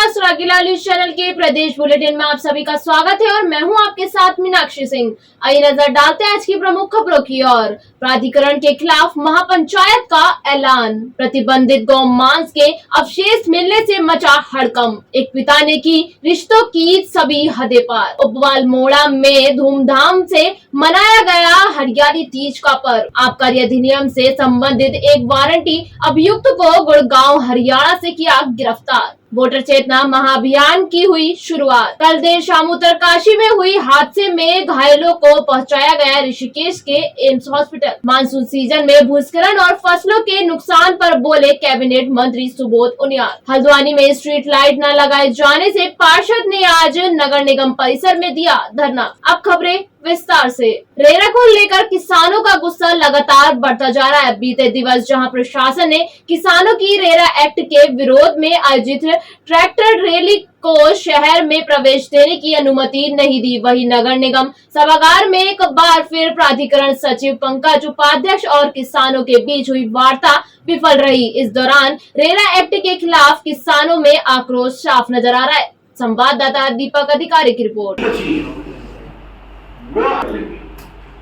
नमस्कार, सुरागीला news channel के प्रदेश bulletin में आप सभी का स्वागत है और मैं हूं आपके साथ मीनाक्षी सिंह। आइए नजर डालते हैं आज की प्रमुख खबरों की ओर। प्राधिकरण के खिलाफ महापंचायत का ऐलान। प्रतिबंधित गौ मांस के अवशेष मिलने से मचा हड़कंप। एक पिता ने की रिश्तों की सभी हदें पार। उपवाल मोड़ा में धूमधाम से मनाया गया हरियाली तीज का पर्व। आबकारी अधिनियम से संबंधित एक वारंटी अभियुक्त को गुड़गांव हरियाणा से किया गिरफ्तार। वोटर चेतना महाअभियान की हुई शुरुआत। कल देर शाम उत्तरकाशी में हुई हादसे में घायलों को पहुंचाया गया ऋषिकेश के एम्स हॉस्पिटल। मानसून सीजन में भूस्खलन और फसलों के नुकसान पर बोले कैबिनेट मंत्री सुबोध उनियाल। हल्द्वानी में स्ट्रीट लाइट न लगाए जाने से पार्षद ने आज नगर निगम परिसर में दिया धरना। अब खबरें विस्तार से। रेरा को लेकर किसानों का गुस्सा लगातार बढ़ता जा रहा है। बीते दिवस जहां प्रशासन ने किसानों की रेरा एक्ट के विरोध में आयोजित ट्रैक्टर रैली को शहर में प्रवेश देने की अनुमति नहीं दी, वहीं नगर निगम सभागार में एक बार फिर प्राधिकरण सचिव पंकज उपाध्याय और किसानों के बीच हुई वार्ता विफल रही। इस दौरान रेरा एक्ट के खिलाफ किसानों में आक्रोश साफ नजर आ रहा है। संवाददाता दीपक अधिकारी की रिपोर्ट।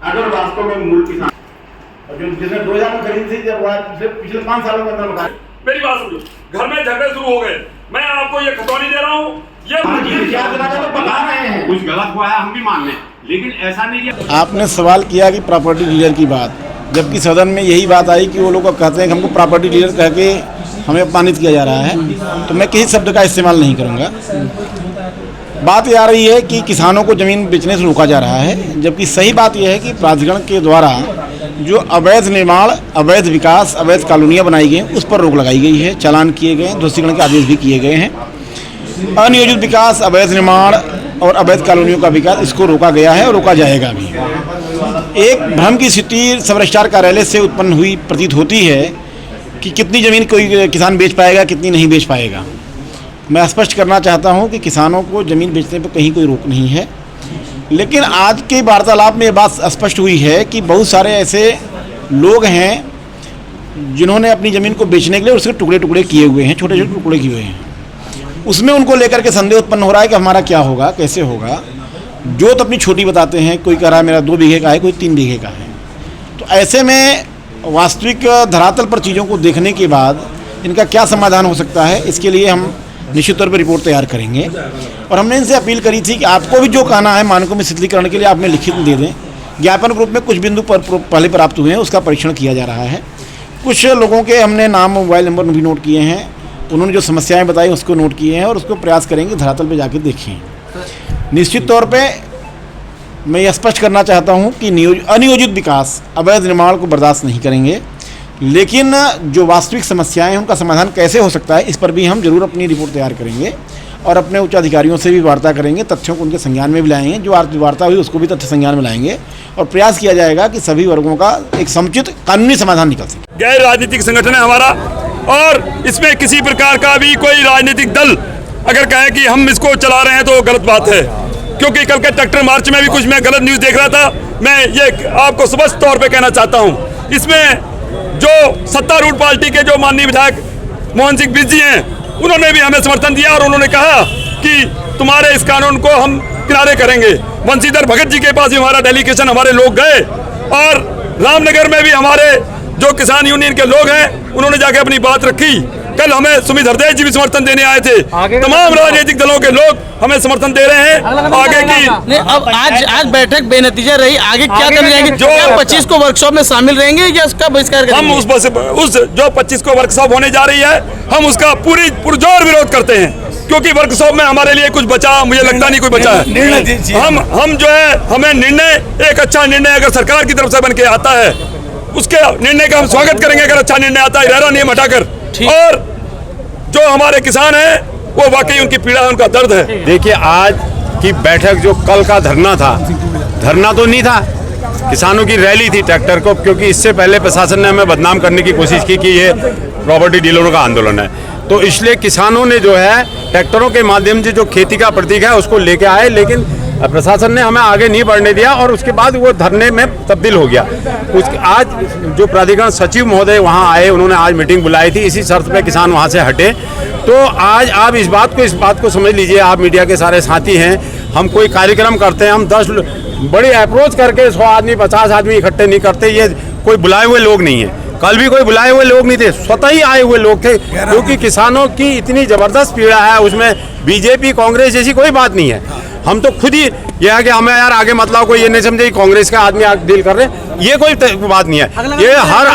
अगर वास्तव में मूल किसान जिसने 2000 में खरीदी थी, जब पिछले 5 सालों के अंदर मेरी बात सुनो, घर में झगड़े शुरू हो गए। मैं आपको ये खतौनी दे रहा हूँ, ये तो बता रहे हैं कुछ गलत हुआ है, हम भी मान लें, लेकिन ऐसा नहीं है। आपने सवाल किया कि प्रॉपर्टी डीलर की बात, जबकि सदन में यही बात आई कि वो लोग कहते हैं कि हमको प्रॉपर्टी डीलर कह के हमें अपमानित किया जा रहा है, तो मैं किसी शब्द का इस्तेमाल नहीं करूँगा। बात यह आ रही है कि किसानों को ज़मीन बेचने से रोका जा रहा है, जबकि सही बात यह है कि प्राधिकरण के द्वारा जो अवैध निर्माण, अवैध विकास, अवैध कॉलोनियाँ बनाई गई उस पर रोक लगाई गई है। चालान किए गए हैं, ध्वस्तीकरण के आदेश भी किए गए हैं। अनियोजित विकास, अवैध निर्माण और अवैध कॉलोनियों का विकास, इसको रोका गया है और रोका जाएगा भी। एक भ्रम की स्थिति सब रजिस्ट्रार कार्यालय से उत्पन्न हुई प्रतीत होती है कि कितनी ज़मीन कोई किसान बेच पाएगा, कितनी नहीं बेच पाएगा। मैं स्पष्ट करना चाहता हूं कि किसानों को ज़मीन बेचने पर कहीं कोई रोक नहीं है, लेकिन आज के वार्तालाप में ये बात स्पष्ट हुई है कि बहुत सारे ऐसे लोग हैं जिन्होंने अपनी ज़मीन को बेचने के लिए उसके टुकड़े टुकड़े किए हुए हैं, छोटे छोटे टुकड़े किए हुए हैं। उसमें उनको लेकर के संदेह उत्पन्न हो रहा है कि हमारा क्या होगा, कैसे होगा। जोत अपनी छोटी बताते हैं, कोई कह रहा है मेरा 2 बीघे का है, कोई 3 बीघे का है। तो ऐसे में वास्तविक धरातल पर चीज़ों को देखने के बाद इनका क्या समाधान हो सकता है, इसके लिए हम निश्चित तौर पर रिपोर्ट तैयार करेंगे। और हमने इनसे अपील करी थी कि आपको भी जो कहना है मानकों में शिथिलीकरण के लिए आप में लिखित दे दें। ज्ञापन ग्रुप में कुछ बिंदु पर पहले प्राप्त हुए हैं, उसका परीक्षण किया जा रहा है। कुछ लोगों के हमने नाम, मोबाइल नंबर भी नोट किए हैं, उन्होंने जो समस्याएं बताई उसको नोट किए हैं और उसको प्रयास करेंगे धरातल पर जाके देखें। निश्चित तौर पर मैं यह स्पष्ट करना चाहता हूँ कि अनियोजित विकास, अवैध निर्माण को बर्दाश्त नहीं करेंगे, लेकिन जो वास्तविक समस्याएं हैं उनका समाधान कैसे हो सकता है, इस पर भी हम जरूर अपनी रिपोर्ट तैयार करेंगे और अपने उच्च अधिकारियों से भी वार्ता करेंगे, तथ्यों को उनके संज्ञान में भी लाएंगे। जो वार्ता हुई उसको भी तथ्य संज्ञान में लाएंगे और प्रयास किया जाएगा कि सभी वर्गों का एक समुचित कानूनी समाधान निकल सके। गैर राजनीतिक संगठन है हमारा और इसमें किसी प्रकार का भी कोई राजनीतिक दल अगर कहे कि हम इसको चला रहे हैं तो गलत बात है, क्योंकि कल के ट्रैक्टर मार्च में भी कुछ मैं गलत न्यूज़ देख रहा था। मैं ये आपको स्पष्ट तौर पर कहना चाहता हूँ, इसमें जो सत्तारूढ़ पार्टी के जो माननीय विधायक मोहन सिंह बिज जी हैं, उन्होंने भी हमें समर्थन दिया और उन्होंने कहा कि तुम्हारे इस कानून को हम किनारे करेंगे। वंशीधर भगत जी के पास भी हमारा डेलीगेशन, हमारे लोग गए और रामनगर में भी हमारे जो किसान यूनियन के लोग हैं उन्होंने जाके अपनी बात रखी। कल हमें सुमित हरदेव जी भी समर्थन देने आए थे। तमाम राजनीतिक दलों के लोग हमें समर्थन दे रहे हैं। आगे की नहीं, अब आज बैठक बेनतीजा रही, आगे क्या करने जाएंगे? जो 25 को वर्कशॉप में शामिल रहेंगे या उसका बहिष्कार करेंगे? हम उस जो 25 को वर्कशॉप होने जा रही है, हम उसका पुरजोर विरोध करते हैं, क्योंकि वर्कशॉप में हमारे लिए कुछ बचा, मुझे लगता नहीं कुछ बचा है। हम जो है, हमें निर्णय, एक अच्छा निर्णय अगर सरकार की तरफ से बन के आता है, उसके निर्णय का हम स्वागत करेंगे। अगर अच्छा निर्णय आता है रेरा नियम हटाकर, और जो हमारे किसान हैं वो वाकई उनकी पीड़ा है, उनका दर्द है। देखिए, आज की बैठक जो कल का धरना था, धरना तो नहीं था, किसानों की रैली थी ट्रैक्टर को, क्योंकि इससे पहले प्रशासन ने हमें बदनाम करने की कोशिश की कि ये प्रॉपर्टी डीलरों का आंदोलन है। तो इसलिए किसानों ने जो है ट्रैक्टरों के माध्यम से जो खेती का प्रतीक है उसको लेके आए, लेकिन प्रशासन ने हमें आगे नहीं बढ़ने दिया और उसके बाद वो धरने में तब्दील हो गया। आज जो प्राधिकरण सचिव महोदय वहाँ आए, उन्होंने आज मीटिंग बुलाई थी, इसी शर्त पे किसान वहाँ से हटे तो आज आप इस बात को समझ लीजिए, आप मीडिया के सारे साथी हैं, हम कोई कार्यक्रम करते हैं, हम 10 बड़ी अप्रोच करके 100 आदमी 50 आदमी इकट्ठे नहीं करते, ये कोई बुलाए हुए लोग नहीं है। कल भी कोई बुलाए हुए लोग नहीं थे, स्वतः ही आए हुए लोग थे, क्योंकि किसानों की इतनी जबरदस्त पीड़ा है, उसमें बीजेपी कांग्रेस जैसी कोई बात नहीं है। हम तो खुद ही यह है कि हमें यार आगे मतलब कोई ये नहीं समझे कांग्रेस का आदमी डील कर रहे हैं, ये कोई बात नहीं है। ये हर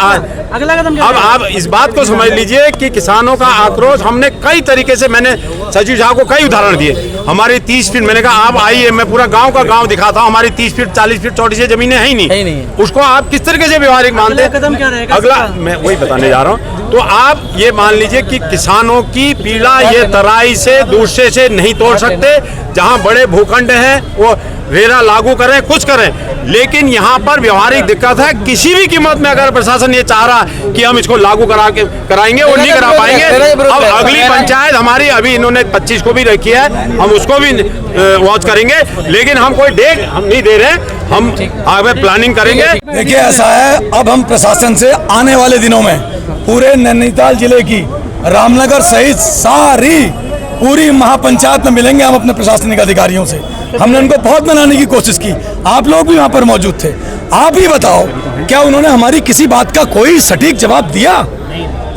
अब आप इस बात को समझ लीजिए कि किसानों का आक्रोश हमने कई तरीके से, मैंने सचिव साहब को कई उदाहरण दिए। हमारी 30 फीट, मैंने कहा आप आइए, मैं पूरा गांव का गांव दिखाता हूँ, हमारी 30 फीट 40 फीट चौड़ी से जमीनें है ही नहीं, उसको आप किस तरीके से व्यवहारिक मानते हैं? अगला मैं वही बताने जा रहा हूँ। तो आप ये मान लीजिए कि किसानों की पीड़ा ये तराई से दूसरे से नहीं तोड़ सकते। जहाँ बड़े भूखंड हैं वो रेरा लागू करें, कुछ करें, लेकिन यहाँ पर व्यवहारिक दिक्कत है। किसी भी कीमत में अगर प्रशासन ये चाह रहा कि हम इसको लागू कराएंगे, वो नहीं करा पाएंगे। अब अगली पंचायत हमारी अभी इन्होंने 25 को भी रखी है, हम उसको भी वॉच करेंगे, लेकिन हम कोई डेट हम नहीं दे रहे, हम आगे प्लानिंग करेंगे। देखिए ऐसा है, अब हम प्रशासन से आने वाले दिनों में पूरे नैनीताल जिले की रामनगर सहित सारी पूरी महापंचायत में मिलेंगे हम अपने प्रशासनिक अधिकारियों से। हमने उनको बहुत मनाने की कोशिश की, आप लोग भी वहाँ पर मौजूद थे। आप ही बताओ, क्या उन्होंने हमारी किसी बात का कोई सटीक जवाब दिया?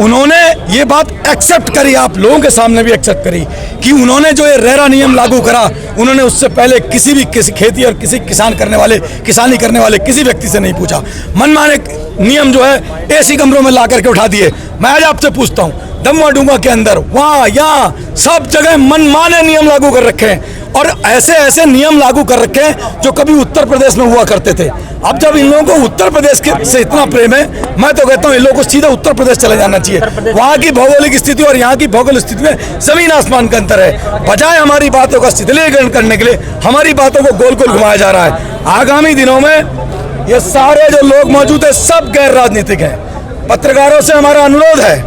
उन्होंने ये बात एक्सेप्ट करी, आप लोगों के सामने भी एक्सेप्ट करी कि उन्होंने जो ये रेरा नियम लागू करा, उन्होंने उससे पहले किसी खेती और किसी किसानी करने वाले किसी व्यक्ति से नहीं पूछा। मनमाने नियम जो है एसी कमरों में ला करके उठा दिए। मैं आज आपसे पूछता हूँ, दमवा डूंगा के अंदर वहाँ यहाँ सब जगह मनमाने नियम लागू कर रखे हैं, और ऐसे नियम लागू कर रखे हैं जो कभी उत्तर प्रदेश में हुआ करते थे। अब जब इन लोगों को उत्तर प्रदेश से इतना प्रेम है, मैं तो कहता हूँ इन लोगों को सीधा उत्तर प्रदेश चले जाना चाहिए। वहाँ की भौगोलिक स्थिति और यहाँ की भौगोलिक स्थिति में जमीन आसमान का अंतर है। बजाय हमारी बातों का शिथिलीकरण करने के लिए हमारी बातों को गोल गोल घुमाया जा रहा है। आगामी दिनों में ये सारे जो लोग मौजूद है सब गैर राजनीतिक हैं। पत्रकारों से हमारा अनुरोध है,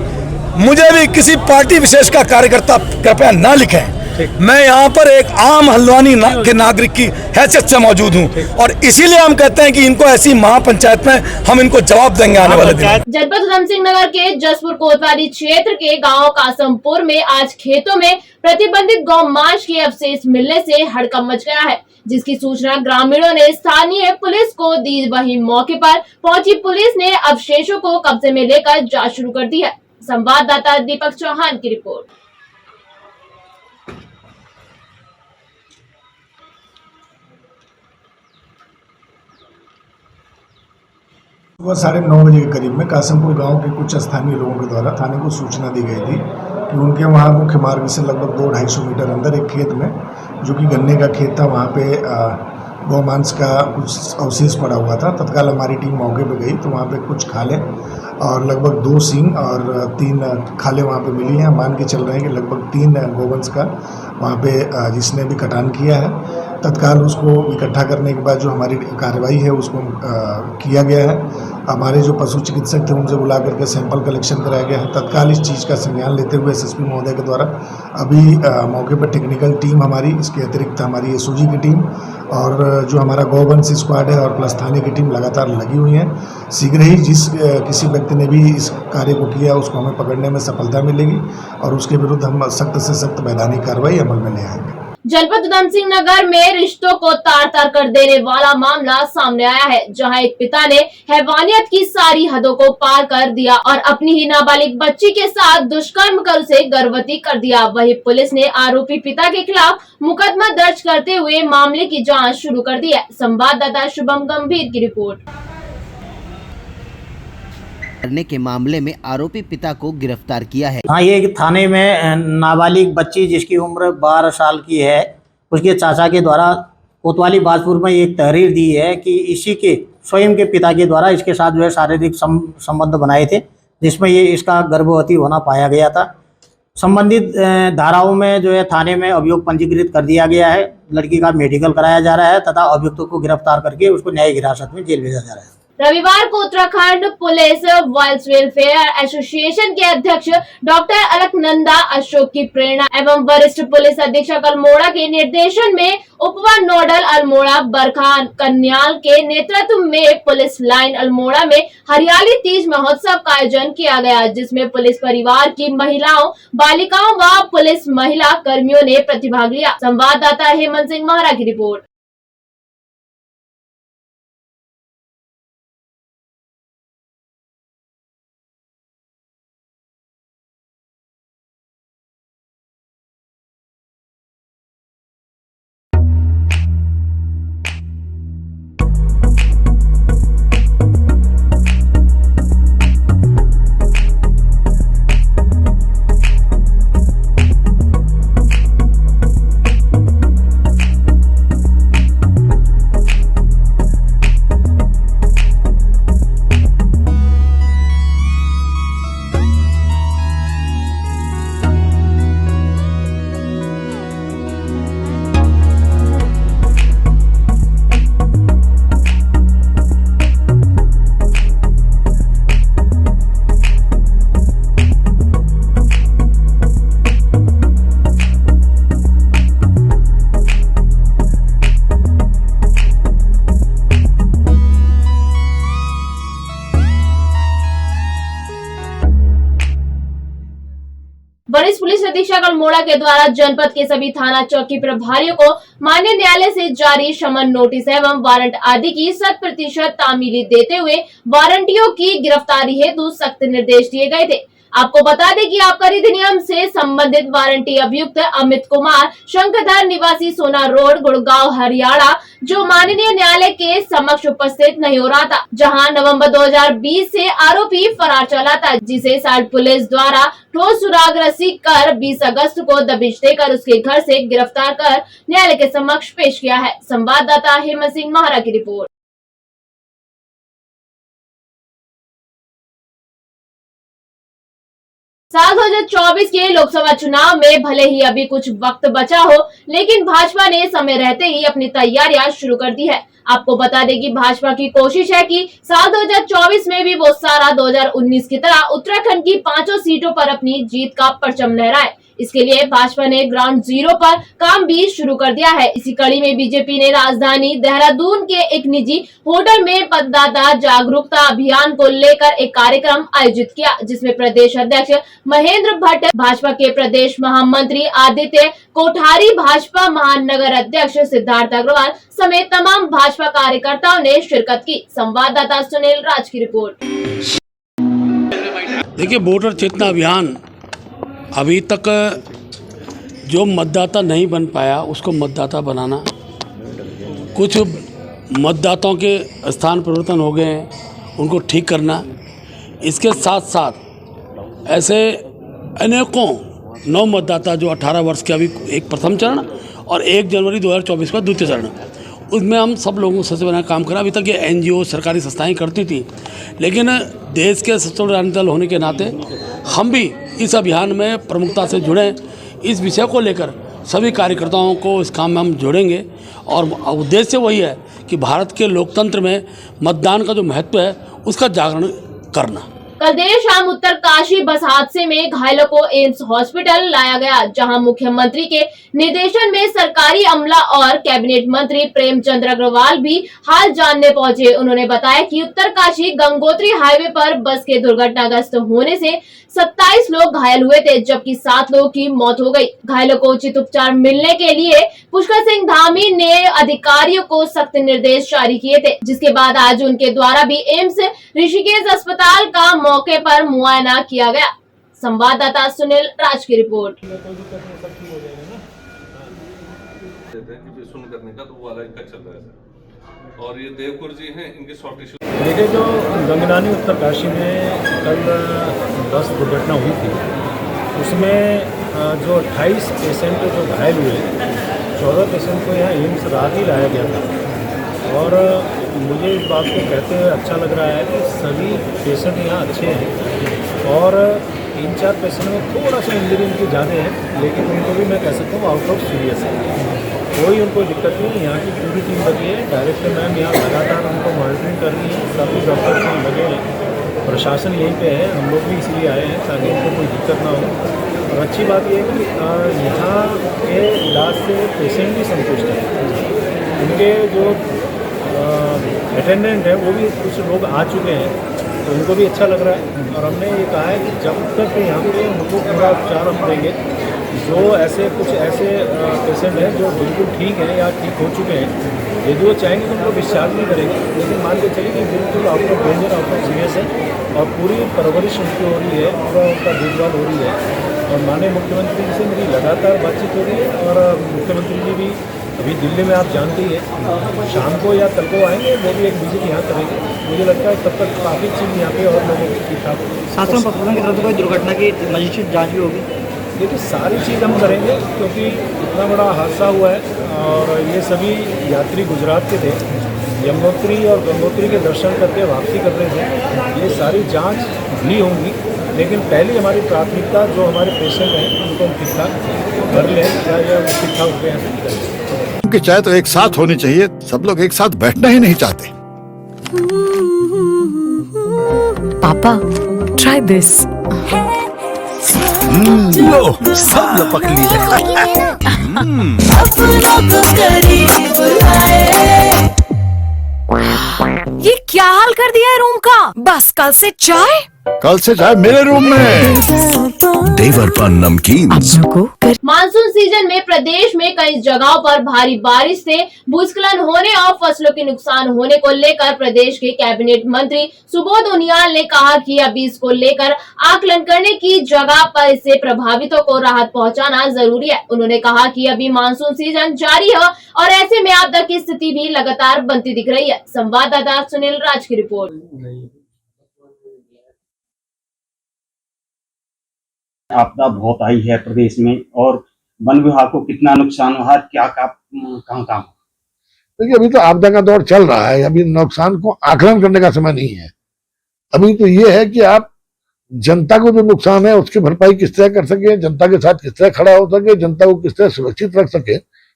मुझे भी किसी पार्टी विशेष का कार्यकर्ता कृपया ना लिखें। मैं यहाँ पर एक आम हल्द्वानी के नागरिक की हैसियत से मौजूद हूँ, और इसीलिए हम कहते हैं कि इनको ऐसी महापंचायत में हम इनको जवाब देंगे आने वाले दिन। जनपद उधम सिंह नगर के जसपुर कोतवाली क्षेत्र के गांव कासमपुर में आज खेतों में प्रतिबंधित गौ मांस के अवशेष मिलने से हड़कंप मच गया है, जिसकी सूचना ग्रामीणों ने स्थानीय पुलिस को दी। वहीं मौके पर पहुंची पुलिस ने अवशेषों को कब्जे में लेकर जांच शुरू कर दी है। संवाददाता दीपक चौहान की रिपोर्ट। सुबह 9:30 बजे के करीब में कासमपुर गांव के कुछ स्थानीय लोगों के द्वारा थाने को सूचना दी गई थी कि उनके वहां मुख्य मार्ग से लगभग 200-250 मीटर अंदर एक खेत में, जो कि गन्ने का खेत था, वहां पे गौमांस का कुछ अवशेष पड़ा हुआ था। तत्काल हमारी टीम मौके पे गई तो वहाँ पे कुछ खाले और लगभग 2 सींग और 3 खाले वहाँ पे मिली हैं। मान के चल रहे हैं कि लगभग 3 गोवंश का वहाँ पे जिसने भी कटान किया है। तत्काल उसको इकट्ठा करने के बाद जो हमारी कार्रवाई है उसको किया गया है। हमारे जो पशु चिकित्सक थे उनसे बुला करके सैंपल कलेक्शन कराया गया है। तत्काल इस चीज़ का संज्ञान लेते हुए एसएसपी महोदय के द्वारा अभी मौके पर टेक्निकल टीम हमारी, इसके अतिरिक्त हमारी एसओजी की टीम और जो हमारा गौवंश स्क्वाड है और प्लस थाने की टीम लगातार लगी हुई है। शीघ्र ही जिस किसी व्यक्ति ने भी इस कार्य को किया उसको हमें पकड़ने में सफलता मिलेगी और उसके विरुद्ध हम सख्त से सख्त वैधानिक कार्रवाई अमल में ले आएंगे। जनपद उधम सिंह नगर में रिश्तों को तार तार कर देने वाला मामला सामने आया है, जहां एक पिता ने हैवानियत की सारी हदों को पार कर दिया और अपनी ही नाबालिग बच्ची के साथ दुष्कर्म कर उसे गर्भवती कर दिया। वहीं पुलिस ने आरोपी पिता के खिलाफ मुकदमा दर्ज करते हुए मामले की जांच शुरू कर दी है। संवाददाता शुभम गंभीर की रिपोर्ट। करने के मामले में आरोपी पिता को गिरफ्तार किया है। हाँ, ये थाने में नाबालिग बच्ची जिसकी उम्र 12 साल की है, उसके चाचा के द्वारा कोतवाली बाजपुर में एक तहरीर दी है कि इसी के स्वयं के पिता के द्वारा इसके साथ जो है शारीरिक संबंध बनाए थे, जिसमें ये इसका गर्भवती होना पाया गया था। संबंधित धाराओं में जो है थाने में अभियोग पंजीकृत कर दिया गया है। लड़की का मेडिकल कराया जा रहा है तथा अभियुक्तों को गिरफ्तार करके उसको न्यायिक हिरासत में जेल भेजा जा रहा है। रविवार को Uttarakhand police wild welfare association के अध्यक्ष डॉक्टर अलकनंदा अशोक की प्रेरणा एवं वरिष्ठ पुलिस अधीक्षक अल्मोड़ा के निर्देशन में उपवन नोडल अल्मोड़ा बरखा कन्याल के नेतृत्व में पुलिस लाइन अल्मोड़ा में हरियाली तीज महोत्सव का आयोजन किया गया, जिसमें पुलिस परिवार की महिलाओं, बालिकाओं व पुलिस महिला कर्मियों ने प्रतिभाग लिया। संवाददाता हेमंत सिंह महारा की रिपोर्ट। वरिष्ठ पुलिस अधीक्षक अल्मोड़ा के द्वारा जनपद के सभी थाना चौकी प्रभारियों को मान्य न्यायालय से जारी समन नोटिस एवं वारंट आदि की 100% तामीली देते हुए वारंटियों की गिरफ्तारी हेतु सख्त निर्देश दिए गए थे। आपको बता दें कि आबकारी अधिनियम से संबंधित वारंटी अभियुक्त अमित कुमार शंकरधर निवासी सोना रोड गुड़गांव हरियाणा, जो माननीय न्यायालय के समक्ष उपस्थित नहीं हो रहा था, जहां नवंबर 2020 से आरोपी फरार चला था, जिसे साल्ट पुलिस द्वारा ठोस सुराग रस्सी कर 20 अगस्त को दबिश देकर उसके घर से गिरफ्तार कर न्यायालय के समक्ष पेश किया है। संवाददाता हेमंत सिंह महारा की रिपोर्ट। साल 2024 के लोकसभा चुनाव में भले ही अभी कुछ वक्त बचा हो, लेकिन भाजपा ने समय रहते ही अपनी तैयारियां शुरू कर दी है। आपको बता दें कि भाजपा की कोशिश है कि साल 2024 में भी वो सारा 2019 की तरह उत्तराखंड की 5 सीटों पर अपनी जीत का परचम लहराए। इसके लिए भाजपा ने ग्राउंड जीरो पर काम भी शुरू कर दिया है। इसी कड़ी में बीजेपी ने राजधानी देहरादून के एक निजी होटल में मतदाता जागरूकता अभियान को लेकर एक कार्यक्रम आयोजित किया, जिसमें प्रदेश अध्यक्ष महेंद्र भट्ट, भाजपा के प्रदेश महामंत्री आदित्य कोठारी, भाजपा महानगर अध्यक्ष सिद्धार्थ अग्रवाल समेत तमाम भाजपा कार्यकर्ताओं ने शिरकत की। संवाददाता सुनील राज की रिपोर्ट। देखिए, वोटर चेतना अभियान अभी तक जो मतदाता नहीं बन पाया उसको मतदाता बनाना, कुछ मतदाताओं के स्थान परिवर्तन हो गए हैं उनको ठीक करना, इसके साथ साथ ऐसे अनेकों नौ मतदाता जो 18 वर्ष के अभी एक प्रथम चरण और 1 जनवरी 2024 का द्वितीय चरण, उसमें हम सब लोगों को सबसे बड़ा काम करा। अभी तक ये NGO सरकारी संस्थाएं करती थी, लेकिन देश के सशस्त्र राजनीतिक दल होने के नाते हम भी इस अभियान में प्रमुखता से जुड़े। इस विषय को लेकर सभी कार्यकर्ताओं को इस काम में हम जोड़ेंगे और उद्देश्य वही है कि भारत के लोकतंत्र में मतदान का जो महत्व है उसका जागरण करना। कल देर शाम उत्तरकाशी बस हादसे में घायलों को एम्स हॉस्पिटल लाया गया, जहां मुख्यमंत्री के निर्देशन में सरकारी अमला और कैबिनेट मंत्री प्रेमचंद अग्रवाल भी हाल जानने पहुंचे। उन्होंने बताया कि उत्तरकाशी गंगोत्री हाईवे पर बस के दुर्घटनाग्रस्त होने से 27 लोग घायल हुए थे, जबकि 7 लोगों की मौत हो गई। घायलों को उचित उपचार मिलने के लिए पुष्कर सिंह धामी ने अधिकारियों को सख्त निर्देश जारी किए थे, जिसके बाद आज उनके द्वारा भी एम्स ऋषिकेश अस्पताल का मौके पर मुआयना किया गया। संवाददाता सुनील राज की रिपोर्ट। और ये देवपुर जी हैं, इनके शॉर्ट इशू। देखिए, जो गंगनानी उत्तरकाशी में कल बस दुर्घटना हुई थी, उसमें जो 28 पेशेंट जो घायल हुए, 14 पेशेंट को यहाँ एम्स रात ही लाया गया था। और मुझे इस बात को कहते हुए अच्छा लग रहा है कि सभी पेशेंट यहाँ अच्छे हैं और 3-4 पेशेंट में थोड़ा सा इंजरी उनकी ज़्यादा है, लेकिन उनको भी मैं कह सकता हूँ आउट ऑफ सीरियस है। कोई उनको दिक्कत नहीं है। यहाँ की पूरी टीम लगी है, डायरेक्टर मैम यहाँ लगातार उनको मॉनिटरिंग कर रही है, सभी डॉक्टर्स यहाँ लगे हैं, प्रशासन यहीं पे है, हम लोग भी इसलिए आए हैं ताकि उनको कोई दिक्कत ना हो। और अच्छी बात यह है कि यहाँ के इलाज से पेशेंट भी संतुष्ट हैं। उनके जो अटेंडेंट है वो भी कुछ लोग आ चुके हैं, तो उनको भी अच्छा लग रहा है। और हमने ये कहा है कि जब तक यहाँ पे उनको पूरा उपचार हम देंगे, जो कुछ ऐसे पेशेंट हैं जो बिल्कुल ठीक हैं या ठीक हो चुके हैं, यदि वो चाहेंगे तो उनको डिस्चार्ज नहीं करेंगे, लेकिन मान के चलिए कि बिल्कुल out of danger, out of serious है और पूरी परवरिश उनकी हो रही है, पूरा उनका देखभाल हो रही है। और माननीय मुख्यमंत्री जी से मेरी लगातार बातचीत हो रही है और मुख्यमंत्री जी भी अभी दिल्ली में आप जानते ही है, शाम को या कल को आएंगे, वो भी एक विजिट यहाँ करेंगे। मुझे लगता है तब तक काफ़ी चीज़ यहाँ पे और लोगों की ठीक ठाक होगी। शासन प्रशासन की तरफ से कोई दुर्घटना की मजिस्ट्रेट जाँच भी होगी? देखिए सारी चीज़ हम करेंगे, क्योंकि इतना बड़ा हादसा हुआ है और ये सभी यात्री गुजरात के थे, यमुनोत्री और गंगोत्री के दर्शन करके वापसी कर रहे थे। ये सारी जांच भी होंगी, लेकिन पहली हमारी प्राथमिकता जो हमारे पेशेंट हैं उनको हम ठीक ठाक कर लें या ठीक ठाक होकर यहाँ से निकलें। उनकी चाय तो एक साथ होनी चाहिए, सब लोग एक साथ बैठना ही नहीं चाहते। पापा ट्राई दिस। लो सब लपक लिए। ये क्या हाल कर दिया है रूम का? बस कल से चाय मेरे रूम में। देवर पर नमकीन। मानसून सीजन में प्रदेश में कई जगहों पर भारी बारिश से भूस्खलन होने और फसलों के नुकसान होने को लेकर प्रदेश के कैबिनेट मंत्री सुबोध उनियाल ने कहा कि अभी इसको लेकर आकलन करने की जगह पर इससे प्रभावितों को राहत पहुंचाना जरूरी है। उन्होंने कहा कि अभी मानसून सीजन जारी है और ऐसे में आपदा की स्थिति भी लगातार बनती दिख रही है। संवाददाता सुनील राज की रिपोर्ट। आपदा बहुत आई है प्रदेश में और वन विभाग को कितना नुकसान हुआ, क्या कहाँ देखिए अभी तो आपदा का दौर चल रहा है, अभी नुकसान को आकलन करने का समय नहीं है। अभी तो ये है कि आप जनता को जो नुकसान है उसकी भरपाई किस तरह कर सके, जनता के साथ किस तरह खड़ा हो सके, जनता को किस तरह सुरक्षित रख सके,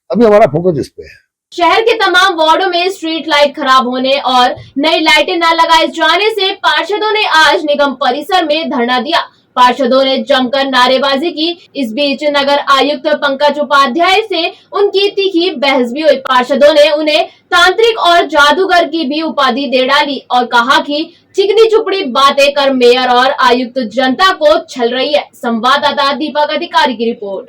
अभी हमारा फोकस इस पे है। शहर के तमाम वार्डों में स्ट्रीट लाइट खराब होने और नई लाइटें न लगाए जाने से पार्षदों ने आज निगम परिसर में धरना दिया। पार्षदों ने जमकर नारेबाजी की। इस बीच नगर आयुक्त पंकज उपाध्याय से उनकी तीखी बहस भी हुई। पार्षदों ने उन्हें तांत्रिक और जादूगर की भी उपाधि दे डाली और कहा कि चिकनी चुपड़ी बातें कर मेयर और आयुक्त जनता को छल रही है। संवाददाता दीपक अधिकारी की रिपोर्ट।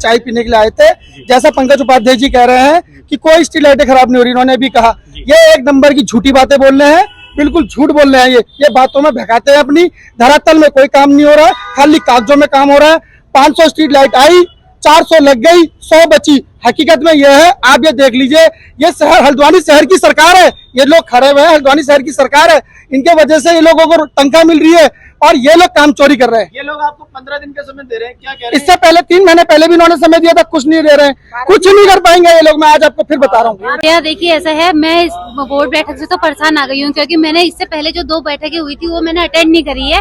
चाय पीने के लिए आए थे, जैसा पंकज उपाध्याय जी कह रहे हैं कि कोई स्ट्रीट लाइटें खराब नहीं हो रही, इन्होंने भी कहा ये एक नंबर की झूठी बातें बोल रहे हैं, बिल्कुल झूठ बोल रहे हैं। ये बातों में भगाते हैं अपनी, धरातल में कोई काम नहीं हो रहा है, खाली कागजों में काम हो रहा है। 500 स्ट्रीट लाइट आई, 400 लग गई, 100 बची। हकीकत में यह है, आप ये देख लीजिए, ये शहर हल्द्वानी शहर की सरकार है, ये लोग खड़े हुए हैं, हल्द्वानी शहर की सरकार है, इनके वजह से ये लोगों को तनख्वाह मिल रही है और ये लोग काम चोरी कर रहे हैं। ये लोग आपको 15 दिन का समय दे रहे हैं, क्या कह रहे हैं? इससे पहले 3 महीने पहले भी इन्होंने समय दिया था, कुछ नहीं दे रहे हैं, कुछ नहीं कर पाएंगे ये लोग। मैं आज आपको फिर बता रहा हूँ। यार देखिए ऐसा है, मैं इस बोर्ड बैठक से तो परेशान आ गई हूँ, क्योंकि मैंने इससे पहले जो 2 बैठकें हुई थी वो मैंने अटेंड नहीं करी है,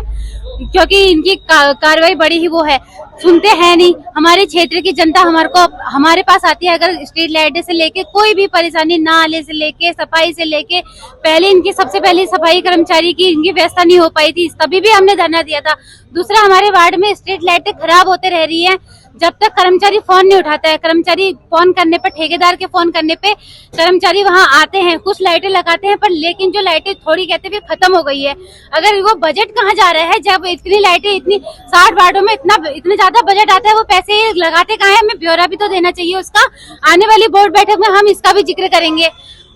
क्योंकि इनकी कार्रवाई बड़ी ही वो है, सुनते हैं नहीं। हमारे क्षेत्र की जनता हमारे पास आती है, अगर स्ट्रीट लाइट से लेके कोई भी परेशानी, नाले से लेके सफाई से लेके, पहले इनकी सबसे पहले सफाई कर्मचारी की इनकी व्यवस्था नहीं हो पाई थी, तभी भी हमने धरना दिया था। दूसरा, हमारे वार्ड में स्ट्रीट लाइटें खराब होते रह रही है, जब तक कर्मचारी फोन नहीं उठाता है, कर्मचारी फोन करने पर, ठेकेदार के फोन करने पे कर्मचारी वहां आते हैं, कुछ लाइटें लगाते हैं, पर लेकिन जो लाइटें थोड़ी कहते हुए खत्म हो गई है। अगर वो बजट कहाँ जा रहा है, जब इतनी लाइटें, इतनी 60 वार्डों में इतना ज्यादा बजट आता है, वो पैसे लगाते कहाँ है? हमें ब्यौरा भी तो देना चाहिए उसका। आने वाली बोर्ड बैठक में हम इसका भी जिक्र करेंगे।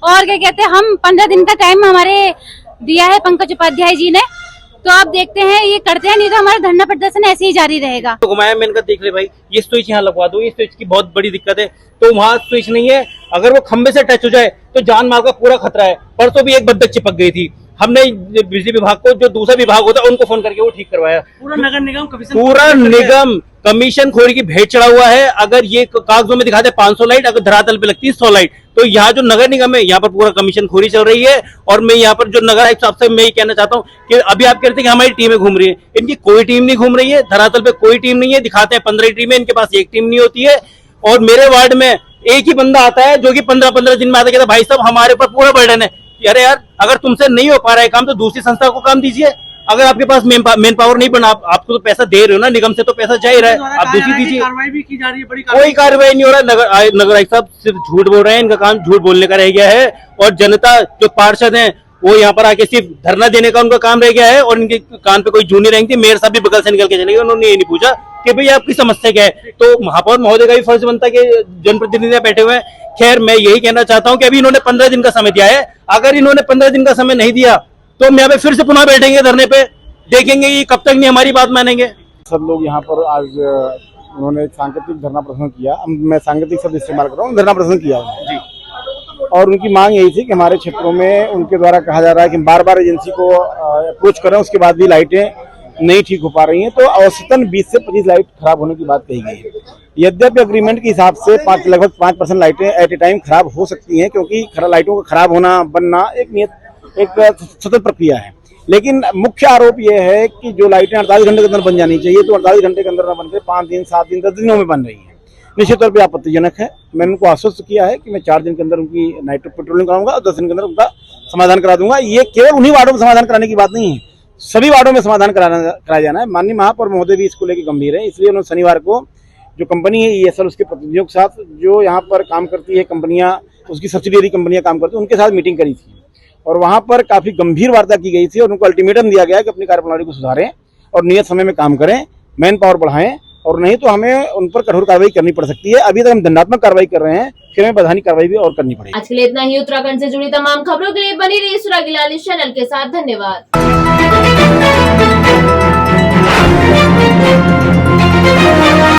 और क्या कहते हैं, हम 15 दिन का टाइम हमारे दिया है पंकज उपाध्याय जी ने, तो आप देखते हैं ये करते हैं, नहीं तो हमारा धरना प्रदर्शन ऐसे ही जारी रहेगा। तो घुमाया, मैंने कहा देख ले भाई, ये स्विच यहाँ लगवा दो, ये स्विच की बहुत बड़ी दिक्कत है, तो वहाँ स्विच नहीं है, अगर वो खंबे से टच हो जाए तो जान माल का पूरा खतरा है। परसों भी एक बत्तख चिपक गई थी, हमने बिजली विभाग को, जो दूसरा विभाग होता है, उनको फोन करके वो ठीक करवाया। पूरा नगर निगम कमीशन खोरी की भेंट चढ़ा हुआ है। अगर ये कागजों में दिखाते 500 लाइट, अगर धरातल पे लगती है 100 लाइट, तो यहाँ जो नगर निगम है यहाँ पर पूरा कमीशन खोरी चल रही है। और मैं यहाँ पर जो नगर आयुक्त साहब से मैं ये कहना चाहता हूँ कि अभी आप कहते हैं कि हमारी टीमें घूम रही है, इनकी कोई टीम नहीं घूम रही है, धरातल पे कोई टीम नहीं है। दिखाते हैं 15 टीमें, इनके पास एक टीम नहीं होती है। और मेरे वार्ड में एक ही बंदा आता है जो कि 15-15 दिन में आता है, कहता है भाई साहब हमारे ऊपर पूरा बर्डन है। अरे यार, अगर तुमसे नहीं हो पा रहा है काम तो दूसरी संस्था को काम दीजिए। अगर आपके पास मेन पावर नहीं बना, आपको तो पैसा दे रहे हो ना निगम से, तो पैसा जा ही रहा है, आप दूसरी दीजिए। कार्रवाई भी की जा रही है, बड़ी कोई कार्रवाई नहीं हो रहा। नगर आयुक्त साहब सिर्फ झूठ बोल रहे हैं, इनका काम झूठ बोलने का रह गया है। और जनता जो पार्षद हैं वो यहाँ पर आके सिर्फ धरना देने का उनका काम रह गया है। और इनके कान पे कोई जूनी रहेंगी। मेयर साहब भी बगल से निकल के चले गए, उन्होंने ये नहीं पूछा कि भाई आपकी समस्या क्या है। तो महापौर महोदय का भी फर्ज बनता है कि जनप्रतिनिधि बैठे हुए हैं। खैर, मैं यही कहना चाहता हूँ कि अभी इन्होंने 15 दिन का समय दिया है। अगर इन्होंने 15 दिन का समय नहीं दिया तो हम यहाँ पे फिर से पुनः बैठेंगे धरने पे, देखेंगे कि कब तक नहीं हमारी बात मानेंगे। सब लोग यहाँ पर आज उन्होंने सांकेतिक धरना प्रदर्शन किया। मैं सांकेतिक शब्द इस्तेमाल कर रहा हूँ, धरना प्रदर्शन किया जी। और उनकी मांग यही थी कि हमारे क्षेत्रों में उनके द्वारा कहा जा रहा है कि बार बार एजेंसी को अप्रोच कर रहे हैं, उसके बाद भी लाइटें नहीं ठीक हो पा रही हैं। तो औसतन 20 से 25 लाइट खराब होने की बात कही गई है। यद्यपि अग्रीमेंट के हिसाब से लगभग 5% लाइटें एट ए टाइम खराब हो सकती हैं, क्योंकि लाइटों का खराब होना बनना एक सतत प्रक्रिया है। लेकिन मुख्य आरोप यह है कि जो लाइटें 48 घंटे के अंदर बन जानी चाहिए, तो 48 घंटे के अंदर न बनकर 5 दिन, 7 दिन, 10 दिनों में बन रही है। निश्चित तौर पे आपत्तिजनक है। मैंने उनको आश्वस्त किया है कि मैं 4 दिन के अंदर उनकी नाइट पेट्रोलिंग कराऊंगा और 10 दिन के अंदर उनका समाधान करा दूंगा। ये केवल उन्हीं वार्डों में समाधान कराने की बात नहीं है, सभी वार्डों में समाधान कराया जाना है। माननीय महापौर महोदय भी इसको लेकर गंभीर है, इसलिए उन्होंने शनिवार को जो कंपनी है ESL, उसके प्रतिनिधियों के साथ, जो यहाँ पर काम करती है कंपनियां, उसकी सब्सिडियरी कंपनियां काम करती है, उनके साथ मीटिंग करी थी। और वहां पर काफी गंभीर वार्ता की गई थी और उनको अल्टीमेटम दिया गया कि अपनी कार्यप्रणाली को सुधारें और नियत समय में काम करें, मैन पावर बढ़ाएं, और नहीं तो हमें उन पर कठोर कार्रवाई करनी पड़ सकती है। अभी तक हम दंडात्मक कार्रवाई कर रहे हैं, फिर हमें वैधानिक कार्रवाई भी और करनी पड़ेगी। आज के लिए इतना ही। उत्तराखंड से जुड़ी तमाम खबरों के लिए बनी रही सुरागिलाल इस चैनल के साथ। धन्यवाद।